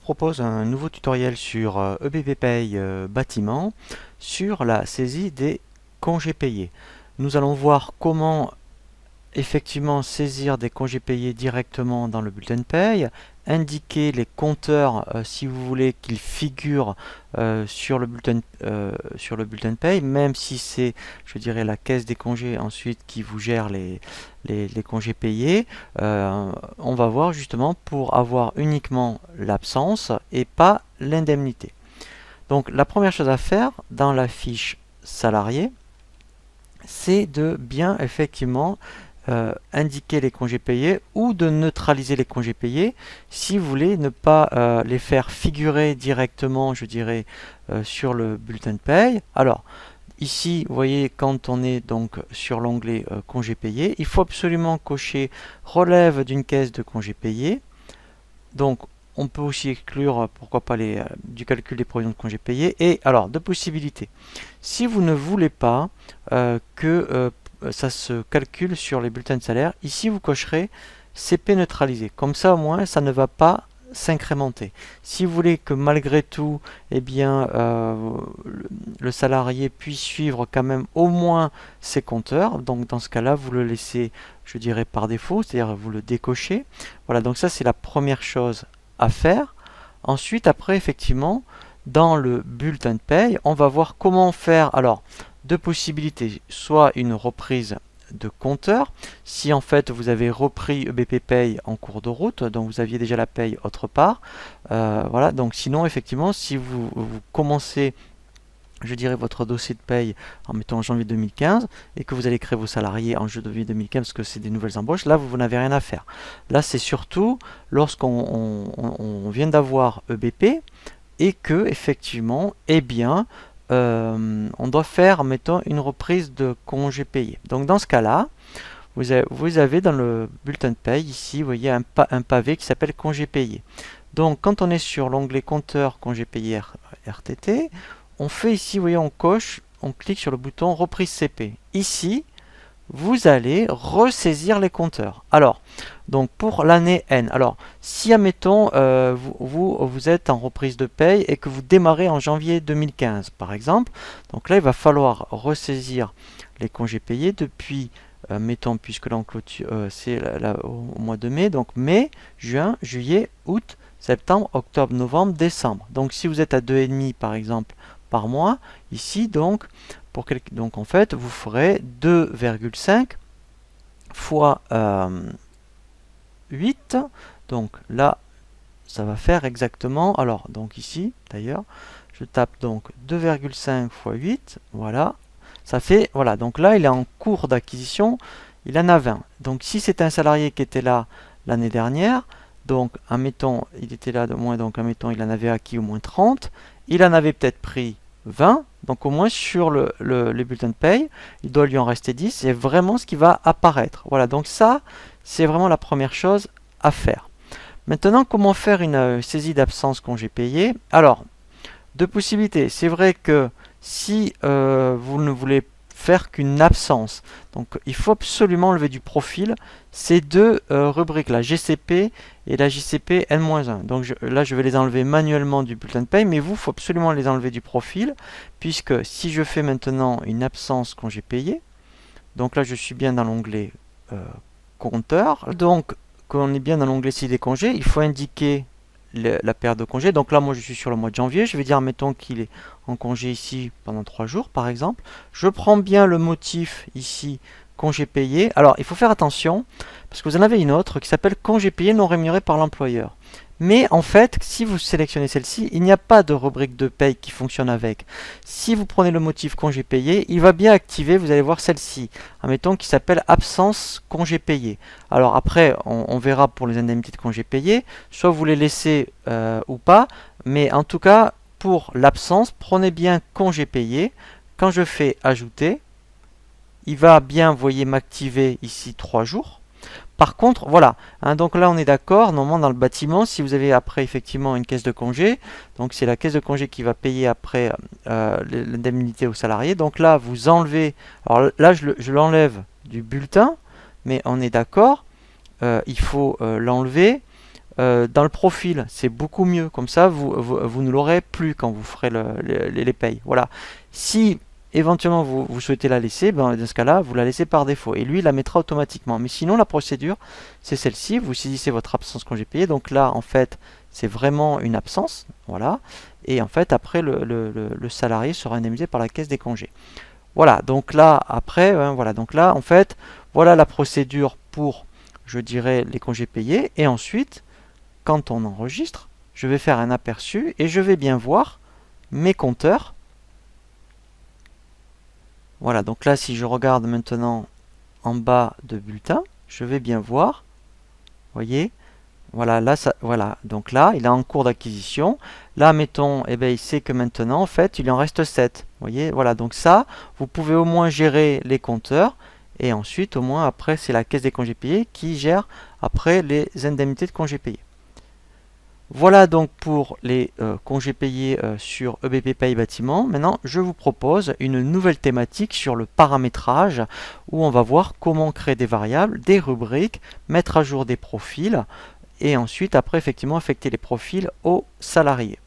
propose un nouveau tutoriel sur EBP Pay bâtiment sur la saisie des congés payés. Nous allons voir comment effectivement saisir des congés payés directement dans le bulletin de paye, indiquer les compteurs si vous voulez qu'ils figurent sur le bulletin de paye, même si c'est, je dirais, la caisse des congés ensuite qui vous gère les congés payés. On va voir justement pour avoir uniquement l'absence et pas l'indemnité. Donc la première chose à faire dans la fiche salarié, c'est de bien effectivement indiquer les congés payés ou de neutraliser les congés payés si vous voulez ne pas les faire figurer directement, je dirais, sur le bulletin de paye. Alors, ici, vous voyez, quand on est donc sur l'onglet congés payés, il faut absolument cocher relève d'une caisse de congés payés. Donc, on peut aussi exclure, pourquoi pas, du calcul des provisions de congés payés. Et alors, deux possibilités. Si vous ne voulez pas que ça se calcule sur les bulletins de salaire, ici vous cocherez CP neutralisé. Comme ça, au moins, ça ne va pas s'incrémenter. Si vous voulez que malgré tout, eh bien, le salarié puisse suivre quand même au moins ses compteurs, donc dans ce cas-là, vous le laissez, je dirais, par défaut, c'est-à-dire vous le décochez. Voilà, donc ça c'est la première chose à faire. Ensuite, après, effectivement, dans le bulletin de paye, on va voir comment faire. Alors, deux possibilités, soit une reprise de compteur, si en fait vous avez repris EBP Pay en cours de route, donc vous aviez déjà la paye autre part, voilà, donc sinon effectivement si vous commencez, je dirais, votre dossier de paye en mettant en janvier 2015 et que vous allez créer vos salariés en janvier 2015 parce que c'est des nouvelles embauches, là vous n'avez rien à faire. Là c'est surtout lorsqu'on vient d'avoir EBP et que effectivement, eh bien, on doit faire, mettons, une reprise de congés payés. Donc dans ce cas-là, vous avez dans le bulletin de paye, ici, vous voyez un pavé qui s'appelle congés payés. Donc quand on est sur l'onglet compteur congés payés RTT, on fait ici, vous voyez, on coche, on clique sur le bouton reprise CP. Ici, vous allez ressaisir les compteurs. Alors, donc pour l'année N, alors si admettons vous êtes en reprise de paye et que vous démarrez en janvier 2015 par exemple, donc là il va falloir ressaisir les congés payés depuis, mettons, puisque là c'est au mois de mai, donc mai, juin, juillet, août, septembre, octobre, novembre, décembre. Donc si vous êtes à 2,5 par exemple par mois, ici donc, donc en fait vous ferez 2,5 fois 8, donc là ça va faire exactement, alors donc ici d'ailleurs je tape donc 2,5 fois 8, voilà, ça fait, voilà, donc là il est en cours d'acquisition, il en a 20. Donc si c'est un salarié qui était là l'année dernière, donc admettons il était là de moins, donc admettons il en avait acquis au moins 30, il en avait peut-être pris 20, donc au moins sur les bulletins de paye, il doit lui en rester 10, c'est vraiment ce qui va apparaître. Voilà, donc ça, c'est vraiment la première chose à faire. Maintenant, comment faire une saisie d'absence congé payé? Alors, deux possibilités. C'est vrai que si vous ne voulez faire qu'une absence, donc il faut absolument enlever du profil ces deux rubriques, la GCP et la JCP N-1. Donc là je vais les enlever manuellement du bulletin de paye, mais vous, il faut absolument les enlever du profil, puisque si je fais maintenant une absence congé payé, donc là je suis bien dans l'onglet compteur, donc quand on est bien dans l'onglet saisie des congés, il faut indiquer la période de congé. Donc là moi je suis sur le mois de janvier, je vais dire mettons qu'il est en congé ici pendant 3 jours par exemple. Je prends bien le motif ici congé payé. Alors il faut faire attention parce que vous en avez une autre qui s'appelle congé payé non rémunéré par l'employeur. Mais en fait, si vous sélectionnez celle-ci, il n'y a pas de rubrique de paye qui fonctionne avec. Si vous prenez le motif congé payé, il va bien activer, vous allez voir celle-ci, admettons qui s'appelle absence congé payé. Alors après, on verra pour les indemnités de congé payé, soit vous les laissez ou pas, mais en tout cas, pour l'absence, prenez bien congé payé. Quand je fais ajouter, il va bien, vous voyez, m'activer ici 3 jours. Par contre, voilà, hein, donc là on est d'accord, normalement dans le bâtiment, si vous avez après effectivement une caisse de congé, donc c'est la caisse de congé qui va payer après l'indemnité aux salariés, donc là vous enlevez, alors là je l'enlève du bulletin, mais on est d'accord, il faut l'enlever dans le profil, c'est beaucoup mieux. Comme ça, vous ne l'aurez plus quand vous ferez les payes. Voilà. Si éventuellement vous souhaitez la laisser, ben, dans ce cas-là, vous la laissez par défaut. Et lui, il la mettra automatiquement. Mais sinon, la procédure, c'est celle-ci. Vous saisissez votre absence congé payé. Donc là, en fait, c'est vraiment une absence. Voilà. Et en fait, après, le salarié sera indemnisé par la caisse des congés. Voilà. Donc là, après, hein, voilà. Donc là, en fait, voilà la procédure pour, je dirais, les congés payés. Et ensuite, quand on enregistre, je vais faire un aperçu et je vais bien voir mes compteurs. Voilà, donc là, si je regarde maintenant en bas de bulletin, je vais bien voir, voyez, voilà, là, voilà, donc là, il est en cours d'acquisition. Là, mettons, eh bien, il sait que maintenant, en fait, il en reste 7. Voyez, voilà, donc ça, vous pouvez au moins gérer les compteurs. Et ensuite, au moins, après, c'est la caisse des congés payés qui gère après les indemnités de congés payés. Voilà donc pour les congés payés sur EBP Paye Bâtiment. Maintenant, je vous propose une nouvelle thématique sur le paramétrage où on va voir comment créer des variables, des rubriques, mettre à jour des profils et ensuite après effectivement affecter les profils aux salariés.